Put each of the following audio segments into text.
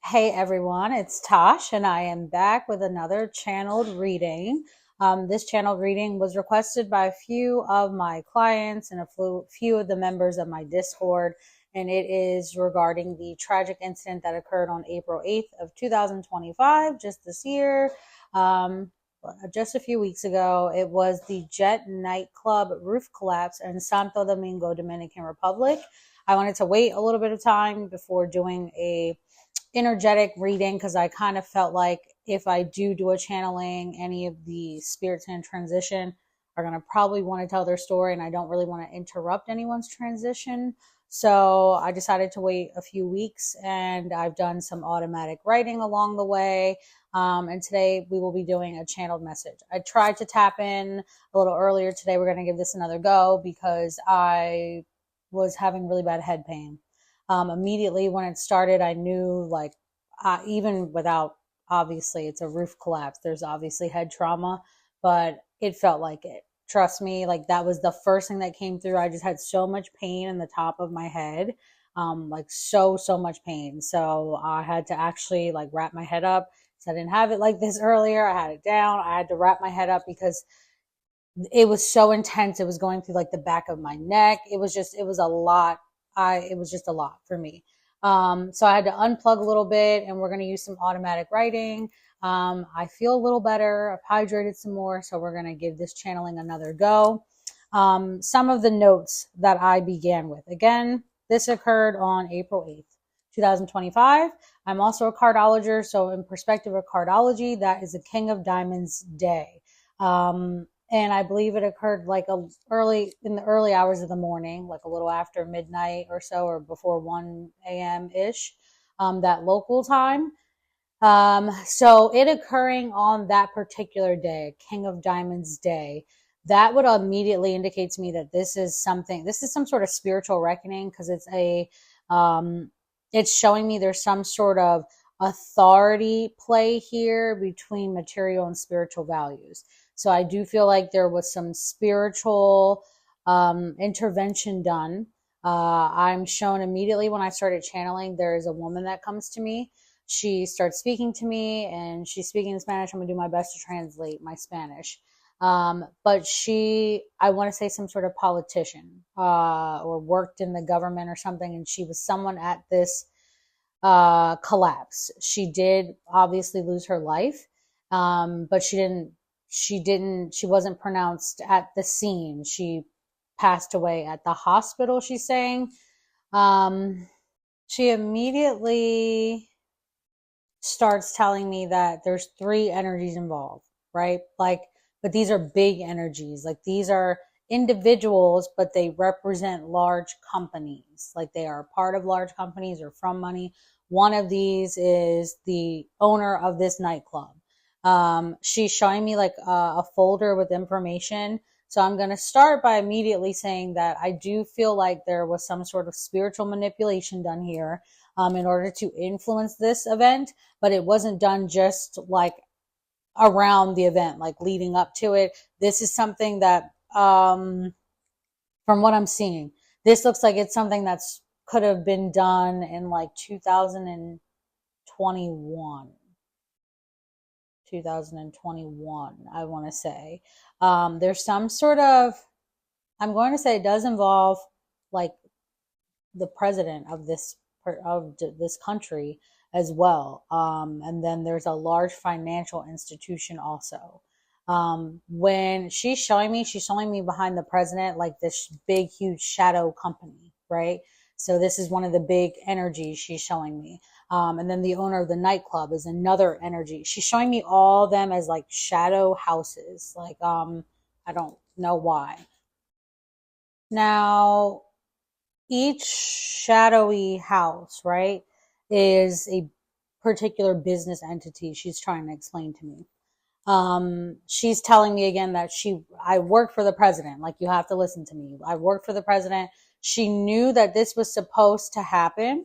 Hey everyone, it's Tosh, and I am back with another channeled reading. This channeled reading was requested by a few of my clients and a few of the members of my Discord, and it is regarding the tragic incident that occurred on April 8th of 2025, just this year. Um, just a few weeks ago, it was the Jet Nightclub roof collapse in Santo Domingo, Dominican Republic. I wanted to wait a little bit of time before doing a energetic reading because I kind of felt like if I do a channeling, any of the spirits in transition are going to probably want to tell their story, and I don't really want to interrupt anyone's transition. So I decided to wait a few weeks, and I've done some automatic writing along the way. And today we will be doing a channeled message. I tried to tap in a little earlier today. We're going to give this another go because I was having really bad head pain. Immediately when it started, I knew, like, even without, obviously, it's a roof collapse. There's obviously head trauma, but it felt like it. Trust me, like that was the first thing that came through. I just had so much pain in the top of my head, like so much pain. So I had to actually like wrap my head up. So I didn't have it like this earlier. I had it down. I had to wrap my head up because it was so intense. It was going through like the back of my neck. It was a lot. It was just a lot for me. So I had to unplug a little bit, and we're going to use some automatic writing. I feel a little better. I've hydrated some more, so we're going to give this channeling another go. Some of the notes that I began with. Again, this occurred on April 8th, 2025. I'm also a cardologer, so in perspective of cardology, that is a King of Diamonds day. And I believe it occurred like in the early hours of the morning, like a little after midnight or so, or before 1 a.m. ish, that local time. So it occurring on that particular day, King of Diamonds day, that would immediately indicate to me that this is some sort of spiritual reckoning because it's showing me there's some sort of authority play here between material and spiritual values. So I do feel like there was some spiritual intervention done. I'm shown immediately when I started channeling, there is a woman that comes to me. She starts speaking to me, and she's speaking in Spanish. I'm going to do my best to translate my Spanish. But I want to say some sort of politician or worked in the government or something, and she was someone at this collapse. She did obviously lose her life, but she wasn't pronounced at the scene. She passed away at the hospital, she's saying. Um, she immediately starts telling me that there's three energies involved, right? Like, but these are big energies. Like, these are individuals, but they represent large companies. Like, they are part of large companies or from money. One of these is the owner of this nightclub. She's showing me like a folder with information. So I'm going to start by immediately saying that I do feel like there was some sort of spiritual manipulation done here in order to influence this event, but it wasn't done just like around the event, like leading up to it. This is something that, from what I'm seeing, this looks like it's something that's could have been done in like 2021, I want to say. There's some sort of, I'm going to say it does involve like the president of this country as well. And then there's a large financial institution also. When she's showing me behind the president like this big, huge shadow company, right? So this is one of the big energies she's showing me. And then the owner of the nightclub is another energy. She's showing me all of them as like shadow houses. Like, I don't know why. Now, each shadowy house, right, is a particular business entity she's trying to explain to me. She's telling me again that I work for the president. Like, you have to listen to me. I work for the president. She knew that this was supposed to happen,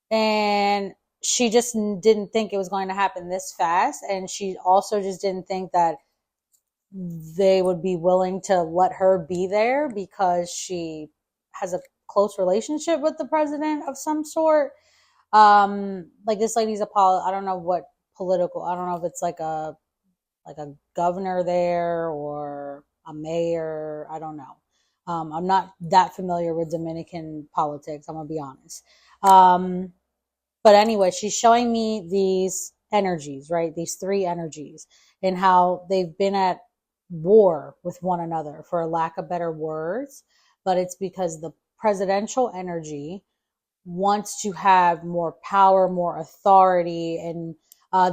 and she just didn't think it was going to happen this fast. And she also just didn't think that they would be willing to let her be there because she has a close relationship with the president of some sort. Like this lady's I don't know what political, I don't know if it's like a governor there or a mayor. I don't know. I'm not that familiar with Dominican politics, I'm gonna be honest. Um, but anyway, she's showing me these energies, right? These three energies, and how they've been at war with one another, for a lack of better words. But it's because the presidential energy wants to have more power, more authority, and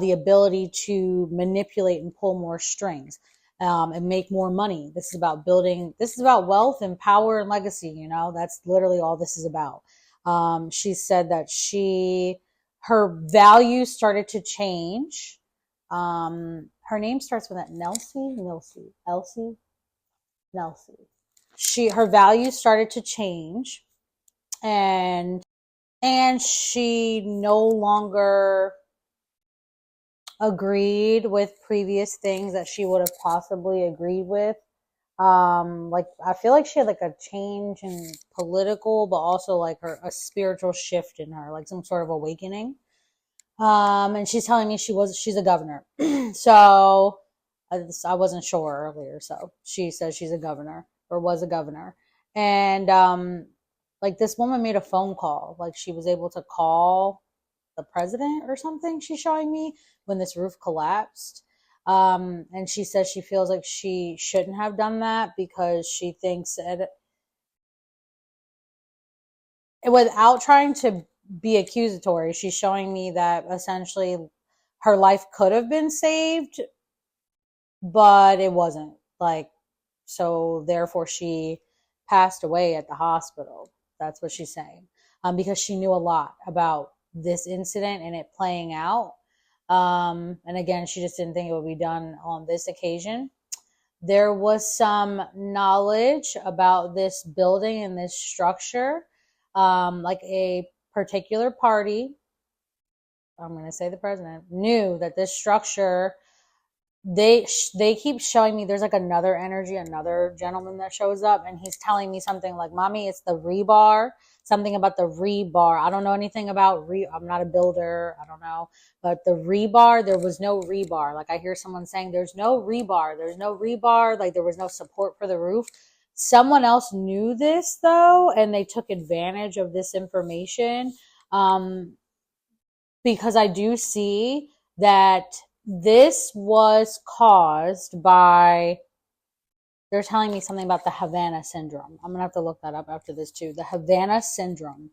the ability to manipulate and pull more strings, and make more money. This is about building, this is about wealth and power and legacy. That's literally all this is about. She said that her values started to change. Her name starts with that Nelsie. Her values started to change, and she no longer agreed with previous things that she would have possibly agreed with. Like I feel like she had like a change in political, but also like a spiritual shift in her, like some sort of awakening. And she's telling me she's a governor. So I wasn't sure earlier. So she says she's a governor, or was a governor. And like this woman made a phone call. Like she was able to call the president or something, she's showing me, when this roof collapsed. And she says she feels like she shouldn't have done that, because she thinks that, without trying to be accusatory, she's showing me that essentially her life could have been saved, but it wasn't. Like, so therefore she passed away at the hospital. That's what she's saying. Because she knew a lot about this incident and it playing out. And again, she just didn't think it would be done on this occasion. There was some knowledge about this building and this structure. Like a particular party, I'm going to say the president, knew that this structure, they keep showing me, there's like another energy, another gentleman that shows up, and he's telling me something like, mommy, it's the rebar, something about the rebar. I don't know anything about I'm not a builder, I don't know, but the rebar, there was no rebar. Like I hear someone saying there's no rebar, like there was no support for the roof. Someone else knew this though, and they took advantage of this information. Because I do see that this was caused by, they're telling me something about the Havana syndrome. I'm going to have to look that up after this too. The Havana syndrome.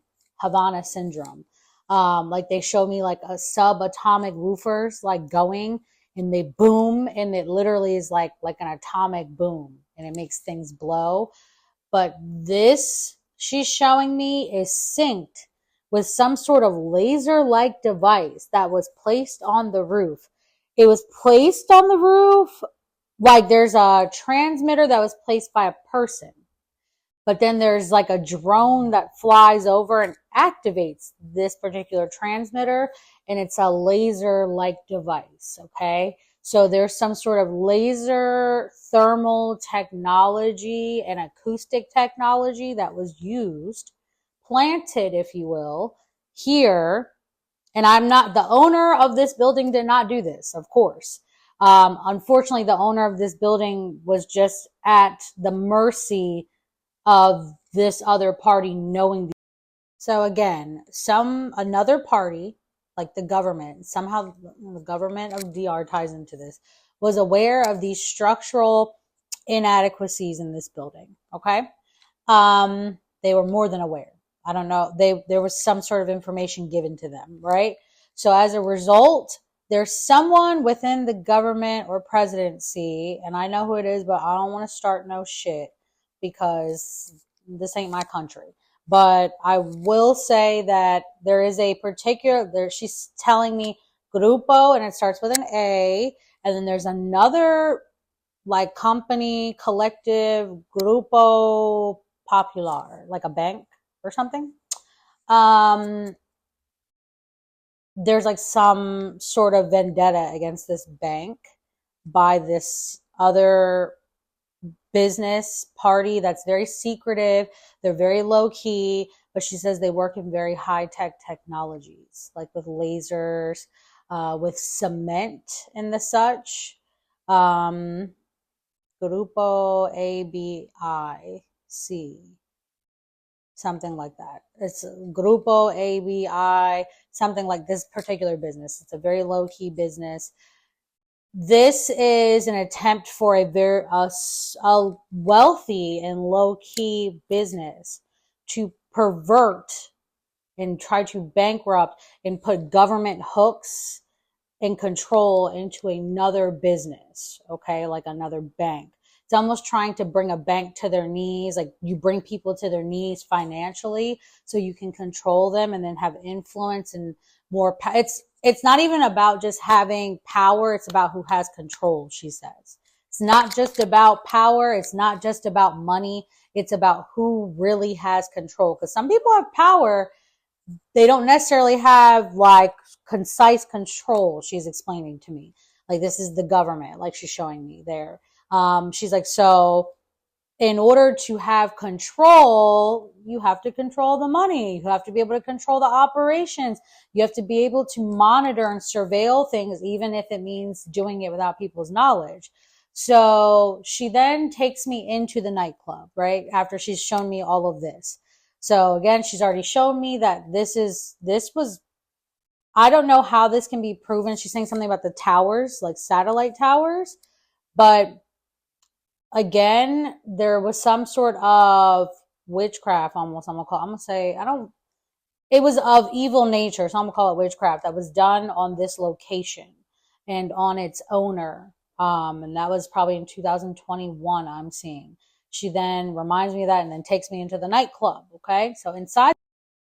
Like they show me like a subatomic roofers like going, and they boom, and it literally is like an atomic boom, and it makes things blow. But this she's showing me is synced with some sort of laser-like device that was placed on the roof. It was placed on the roof, like there's a transmitter that was placed by a person. But then there's like a drone that flies over and activates this particular transmitter, and it's a laser-like device, okay? So there's some sort of laser thermal technology and acoustic technology that was used, planted, if you will, here. And I'm not, the owner of this building did not do this, of course. Unfortunately, the owner of this building was just at the mercy of this other party knowing. So again, another party, like the government, somehow the government of DR ties into this, was aware of these structural inadequacies in this building. Okay. They were more than aware. I don't know. There was some sort of information given to them, right? So as a result, there's someone within the government or presidency, and I know who it is, but I don't want to start no shit because this ain't my country. But I will say that there is a particular, she's telling me Grupo, and it starts with an A, and then there's another like company, collective, Grupo Popular, like a bank or something. There's like some sort of vendetta against this bank by this other business party that's very secretive. They're very low key, but she says they work in very high-tech technologies, like with lasers, with cement and the such. Grupo ABIC, something like that. It's Grupo ABI, something like this particular business. It's a very low-key business. This is an attempt for a wealthy and low-key business to pervert and try to bankrupt and put government hooks and control into another business, okay, like another bank. It's almost trying to bring a bank to their knees, like you bring people to their knees financially so you can control them and then have influence and more. It's not even about just having power, it's about who has control, she says. It's not just about power, it's not just about money, it's about who really has control. Because some people have power, they don't necessarily have like concise control, she's explaining to me. Like, this is the government, like she's showing me there. She's like, so in order to have control, you have to control the money. You have to be able to control the operations. You have to be able to monitor and surveil things, even if it means doing it without people's knowledge. So she then takes me into the nightclub, right? After she's shown me all of this. So again, she's already shown me that this was, I don't know how this can be proven. She's saying something about the towers, like satellite towers, but again, there was some sort of witchcraft almost. I'm gonna say, it was of evil nature, so I'm gonna call it witchcraft that was done on this location and on its owner. And that was probably in 2021, I'm seeing. She then reminds me of that and then takes me into the nightclub. Okay. So inside,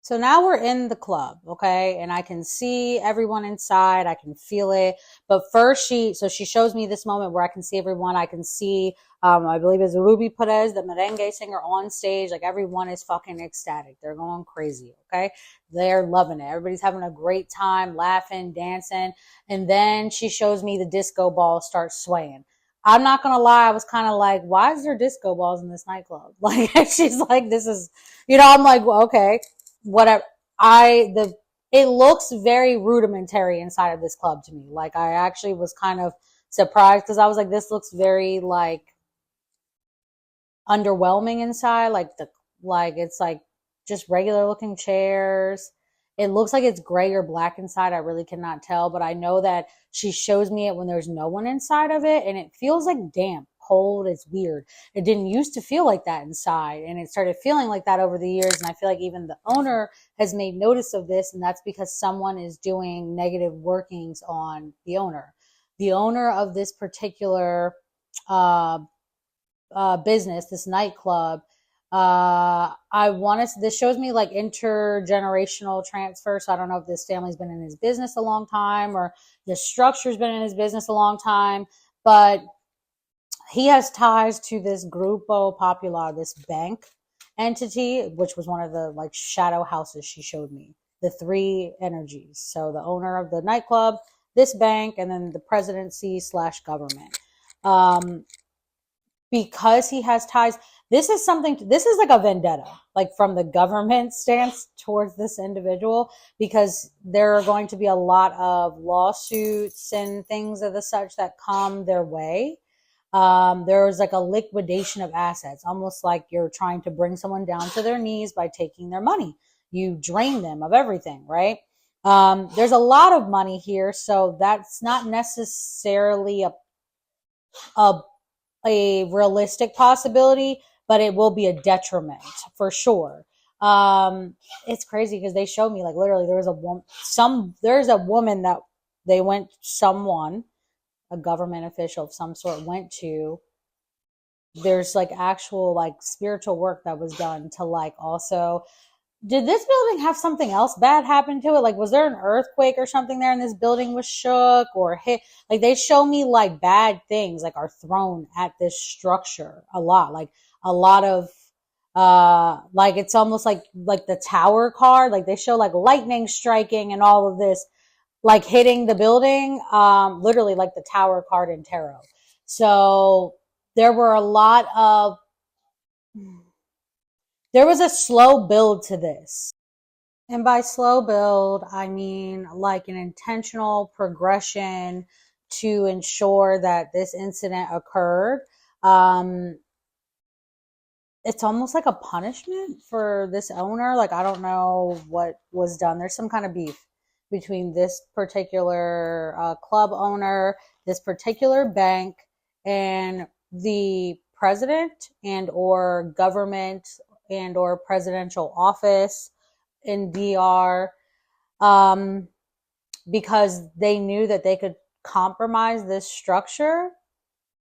so now we're in the club, okay? And I can see everyone inside. I can feel it. But first she shows me this moment where I can see everyone. I can see, I believe it's Ruby Perez, the merengue singer, on stage. Like, everyone is fucking ecstatic. They're going crazy, okay? They're loving it. Everybody's having a great time, laughing, dancing. And then she shows me the disco ball start swaying. I'm not going to lie. I was kind of like, why is there disco balls in this nightclub? Like, she's like, this is, I'm like, well, okay. Whatever. It looks very rudimentary inside of this club to me. Like, I actually was kind of surprised because I was like, this looks very like underwhelming inside. Like it's like just regular looking chairs. It looks like it's gray or black inside. I really cannot tell, but I know that she shows me it when there's no one inside of it, and it feels like damp, cold. It's weird. It didn't used to feel like that inside, and it started feeling like that over the years, and I feel like even the owner has made notice of this, and that's because someone is doing negative workings on the owner. The owner of this particular business, this nightclub, this shows me like intergenerational transfer. So I don't know if this family's been in his business a long time or the structure's been in his business a long time, but he has ties to this Grupo Popular, this bank entity, which was one of the like shadow houses she showed me, the three energies. So the owner of the nightclub, this bank, and then the presidency/government. Because he has ties, this is like a vendetta, like from the government stance towards this individual, because there are going to be a lot of lawsuits and things of the such that come their way. There's like a liquidation of assets, almost like you're trying to bring someone down to their knees by taking their money. You drain them of everything, right? There's a lot of money here, so that's not necessarily a realistic possibility, but it will be a detriment for sure. It's crazy because they showed me like literally there's a woman that a government official of some sort went to. There's like actual like spiritual work that was done to like also. Did this building have something else bad happen to it? Like, was there an earthquake or something there and this building was shook or hit? Like, they show me like bad things like are thrown at this structure a lot. Like a lot of, like it's almost like the tower card. Like they show like lightning striking and all of this, like hitting the building, literally like the tower card in tarot. So there were a lot of, there was a slow build to this. And by slow build, I mean like an intentional progression to ensure that this incident occurred. Um, it's almost like a punishment for this owner. Like, I don't know what was done. There's some kind of beef between this particular club owner, this particular bank, and the president and or government and or presidential office in DR, um, because they knew that they could compromise this structure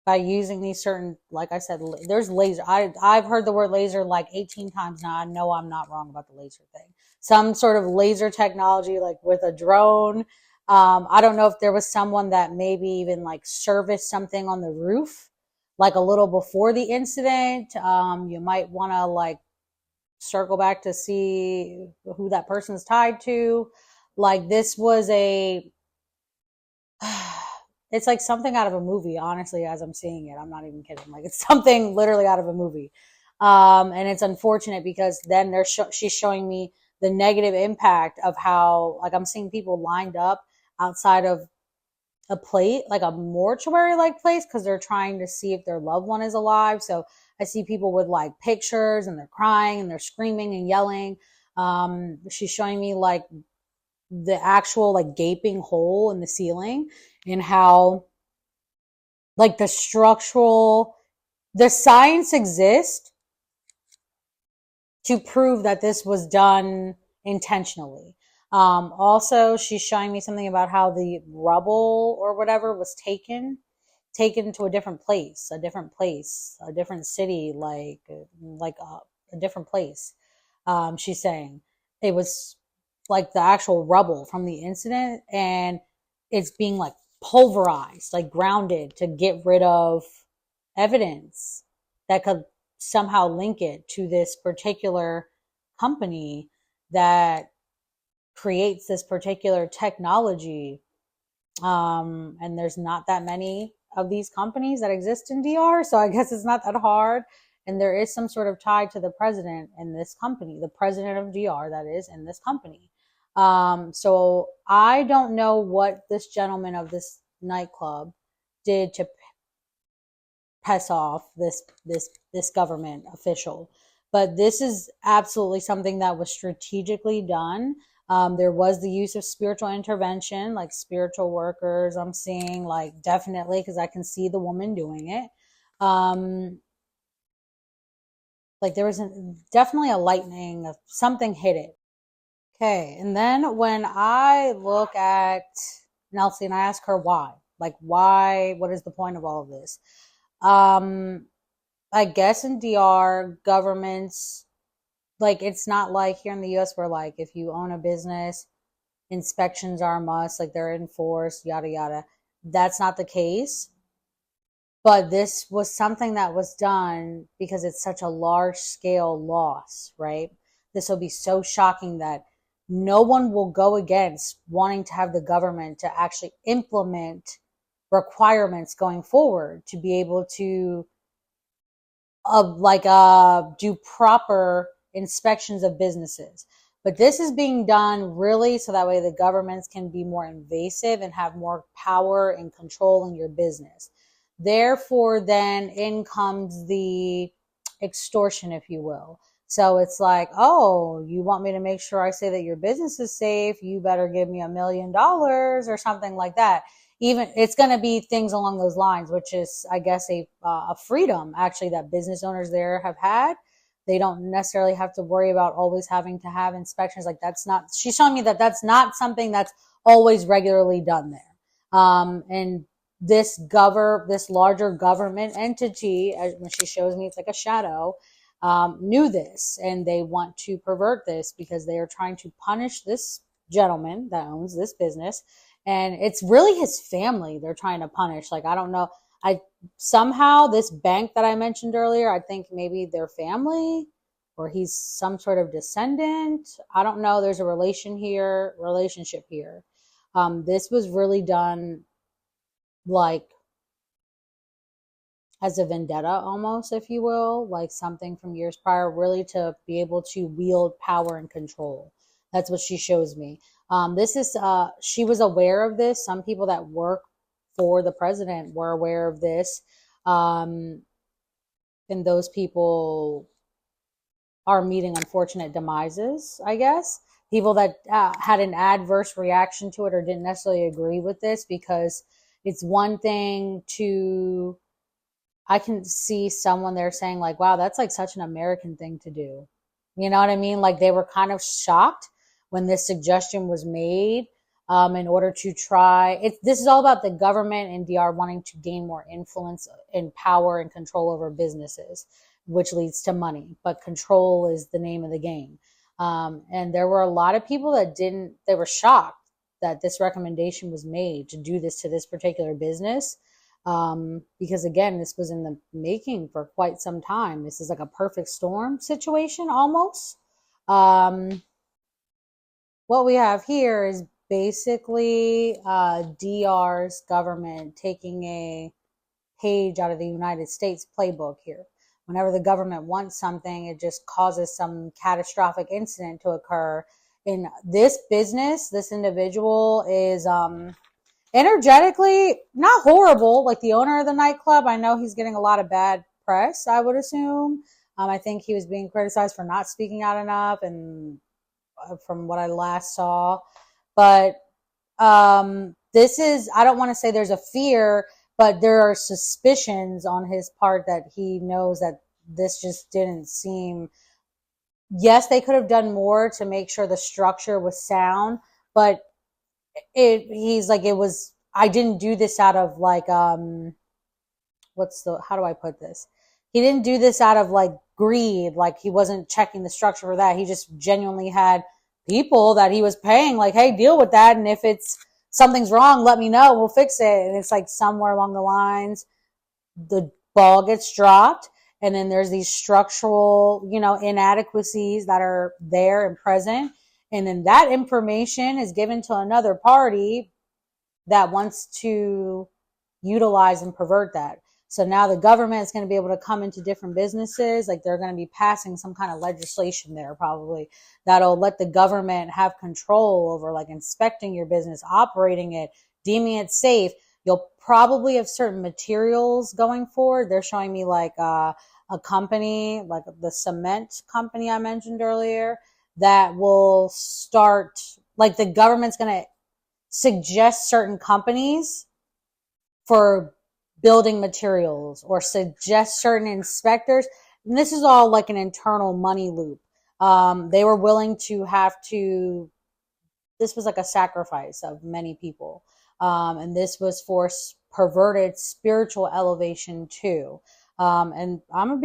by using these certain, like I said, there's laser. I've heard the word laser like 18 times now. I know I'm not wrong about the laser thing. Some sort of laser technology, like with a drone. I don't know if there was someone that maybe even like serviced something on the roof, like a little before the incident. You might want to like circle back to see who that person's tied to. Like this was a it's like something out of a movie, honestly, as I'm seeing it. I'm not even kidding. Like it's something literally out of a movie. And it's unfortunate because then she's showing me the negative impact of how, like, I'm seeing people lined up outside of a plate, like a mortuary like place, because they're trying to see if their loved one is alive. So I see people with like pictures and they're crying and they're screaming and yelling. She's showing me like the actual like gaping hole in the ceiling and how like the science exists to prove that this was done intentionally. Also, she's showing me something about how the rubble or whatever was taken to a different place, a different city, like a different place. She's saying it was like the actual rubble from the incident, and it's being like pulverized, like grounded to get rid of evidence that could somehow link it to this particular company that creates this particular technology. And there's not that many of these companies that exist in DR, so I guess it's not that hard. And there is some sort of tie to the president in this company, the president of DR that is in this company. So I don't know what this gentleman of this nightclub did to piss off this government official, but this is absolutely something that was strategically done. There was the use of spiritual intervention, like spiritual workers. I'm seeing like definitely because I can see the woman doing it. Like there was definitely a lightning of something hit it. Okay, and then when I look at Nelsie and I ask her why, like why, what is the point of all of this? Um, I guess in DR, governments, like it's not like here in the US where like if you own a business, inspections are a must, like they're enforced, yada yada. That's not the case. But this was something that was done because it's such a large scale loss, right? This will be so shocking that no one will go against wanting to have the government to actually implement requirements going forward to be able to do proper inspections of businesses. But this is being done really so that way the governments can be more invasive and have more power and control in your business. Therefore, then in comes the extortion, if you will. So it's like, oh, you want me to make sure I say that your business is safe? You better give me $1 million or something like that. Even it's going to be things along those lines, which is, I guess, a freedom actually that business owners there have had. They don't necessarily have to worry about always having to have inspections. Like that's not. She's showing me that that's not something that's always regularly done there. And this larger government entity, when she shows me, it's like a shadow. Knew this, and they want to pervert this because they are trying to punish this gentleman that owns this business, and it's really his family they're trying to punish. Like I don't know, I somehow this bank that I mentioned earlier, I think maybe their family or he's some sort of descendant. I don't know. There's a relationship here. This was really done like as a vendetta almost, if you will, like something from years prior, really to be able to wield power and control. That's what she shows me. This is she was aware of this. Some people that work for the president were aware of this. Um, and those people are meeting unfortunate demises, I guess. People that had an adverse reaction to it or didn't necessarily agree with this, because it's one thing to, I can see someone there saying like, wow, that's like such an American thing to do. You know what I mean? Like they were kind of shocked when this suggestion was made, in order to try it. This is all about the government and DR wanting to gain more influence and power and control over businesses, which leads to money. But control is the name of the game. And there were a lot of people that they were shocked that this recommendation was made to do this to this particular business. Because again, this was in the making for quite some time. This is like a perfect storm situation almost. What we have here is basically DR's government taking a page out of the United States playbook here. Whenever the government wants something, it just causes some catastrophic incident to occur. In this business, this individual is energetically not horrible. Like the owner of the nightclub, I know he's getting a lot of bad press, I would assume. I think he was being criticized for not speaking out enough, and from what I last saw. But this is, I don't want to say there's a fear, but there are suspicions on his part that he knows that this just didn't seem, yes, they could have done more to make sure the structure was sound, but he's like, it was, I didn't do this out of like, how do I put this? He didn't do this out of like greed. Like he wasn't checking the structure for that. He just genuinely had people that he was paying like, hey, deal with that. And if it's something's wrong, let me know. We'll fix it. And it's like somewhere along the lines, the ball gets dropped. And then there's these structural, inadequacies that are there and present. And then that information is given to another party that wants to utilize and pervert that. So now the government is going to be able to come into different businesses. Like they're going to be passing some kind of legislation there probably that'll let the government have control over like inspecting your business, operating it, deeming it safe. You'll probably have certain materials going forward. They're showing me like a company, like the cement company I mentioned earlier, that will start, like the government's going to suggest certain companies for building materials or suggest certain inspectors. And this is all like an internal money loop. They were willing to this was like a sacrifice of many people. And this was for perverted spiritual elevation too. And I'm going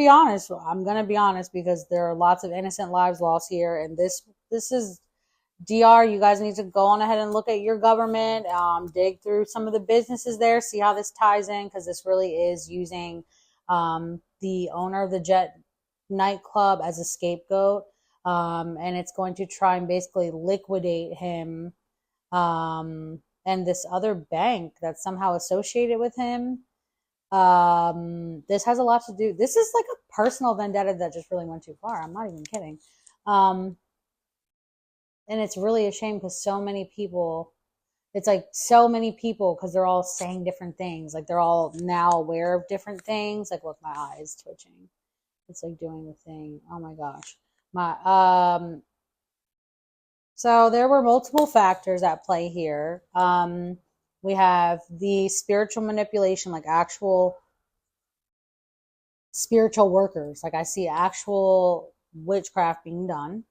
to be honest because there are lots of innocent lives lost here. And this is DR, you guys need to go on ahead and look at your government, dig through some of the businesses there, see how this ties in, because this really is using the owner of the Jet nightclub as a scapegoat, and it's going to try and basically liquidate him and this other bank that's somehow associated with him. This has a lot to do. This is like a personal vendetta that just really went too far. I'm not even kidding. And it's really a shame because so many people, because they're all saying different things. Like they're all now aware of different things. Like, look, my eye is twitching. It's like doing the thing. Oh my gosh. So there were multiple factors at play here. We have the spiritual manipulation, like actual spiritual workers. Like I see actual witchcraft being done.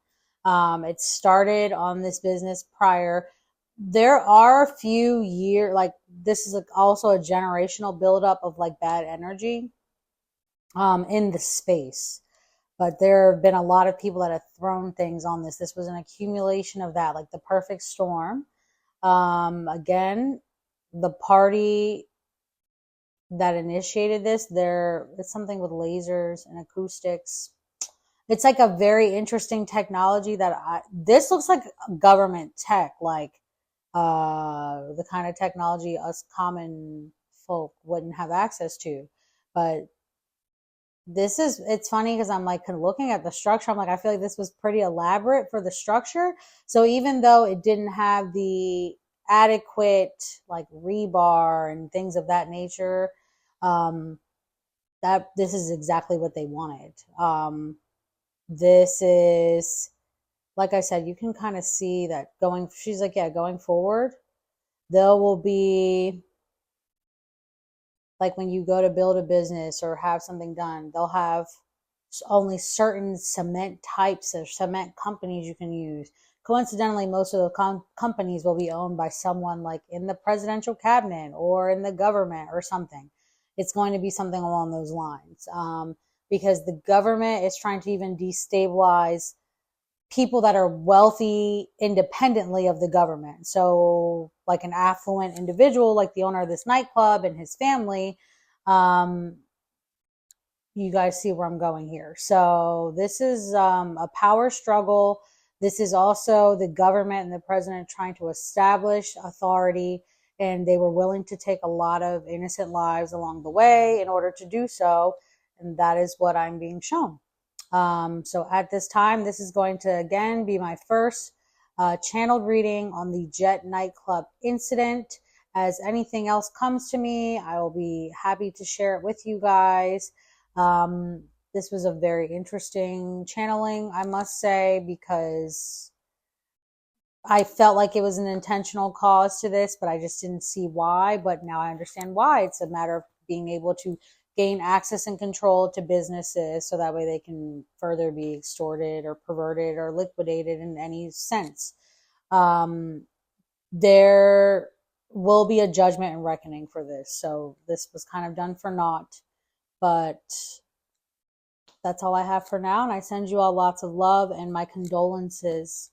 It started on this business prior. There are a few years, like this is also a generational buildup of like bad energy in the space. But there have been a lot of people that have thrown things on this. This was an accumulation of that, like the perfect storm. Again, the party that initiated this, it's something with lasers and acoustics. It's like a very interesting technology this looks like government tech, like the kind of technology us common folk wouldn't have access to. But it's funny because I'm like kind of looking at the structure. I'm like, I feel like this was pretty elaborate for the structure. So even though it didn't have the adequate like rebar and things of that nature, um, that this is exactly what they wanted. This is, like I said, you can kind of see that she's like, yeah, going forward, there will be, like when you go to build a business or have something done, they'll have only certain cement types of cement companies you can use. Coincidentally, most of the companies will be owned by someone like in the presidential cabinet or in the government or something. It's going to be something along those lines, because the government is trying to even destabilize people that are wealthy independently of the government. So, like an affluent individual, like the owner of this nightclub and his family, um, you guys see where I'm going here. So, this is a power struggle. This is also the government and the president trying to establish authority, and they were willing to take a lot of innocent lives along the way in order to do so. And that is what I'm being shown. So at this time, this is going to again be my first channeled reading on the Jet nightclub incident. As anything else comes to me, I will be happy to share it with you guys. This was a very interesting channeling, I must say, because I felt like it was an intentional cause to this, but I just didn't see why. But now I understand why. It's a matter of being able to gain access and control to businesses so that way they can further be extorted or perverted or liquidated in any sense. There will be a judgment and reckoning for this. So this was kind of done for naught. But that's all I have for now. And I send you all lots of love and my condolences.